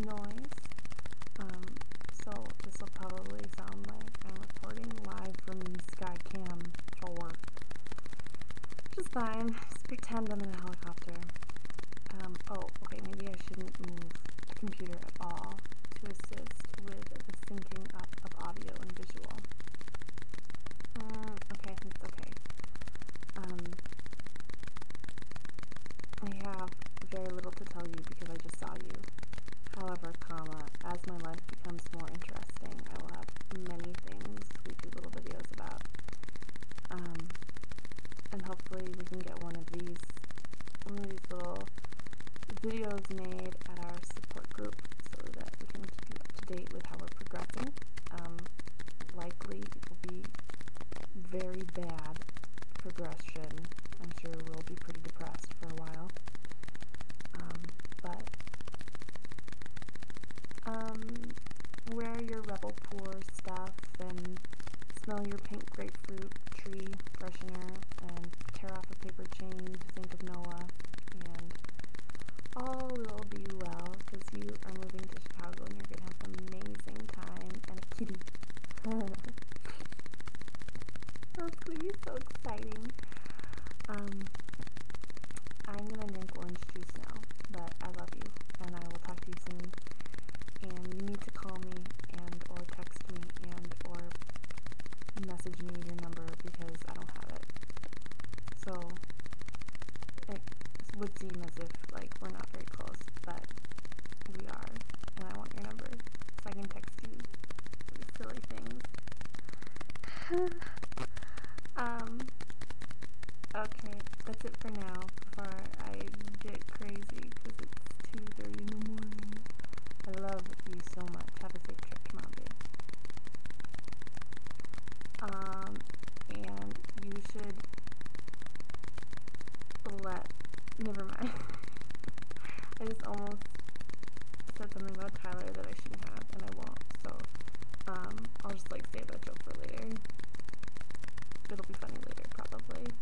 noise. So this will probably sound like I'm recording live from Skycam for work. Which is fine. Just pretend I'm in a helicopter. Okay, maybe I shouldn't move the computer at all to assist with the syncing up of audio and visual. Okay, I think it's okay. I have very little to tell you because I just saw you. However, as my life becomes more interesting, I will have many things we do little videos about. And hopefully we can get one of these little videos made at our support group so that we can keep you up to date with how we're progressing. Likely it will be very bad progression. I'm sure we'll be pretty depressed for a while. Wear your Rebel Pour stuff and smell your pink grapefruit tree freshener and tear off a paper chain to think of Noah, and all will be well because you are moving to Chicago and you're going to have an amazing time and a kitty. That's going to be so exciting. I'm going to drink orange juice now, but I love you and I will talk to you soon. And you need to call me or text me or message me your number because I don't have it. So it would seem as if we're not very close, but we are, and I want your number so I can text you these silly things. Okay, that's it for now before I get crazy because it's 2:30 in the morning. I love you so much. Have a safe trip to Mountain. And you should never mind. I just almost said something about Tyler that I shouldn't have, and I won't. So, I'll just save that joke for later. It'll be funny later, probably.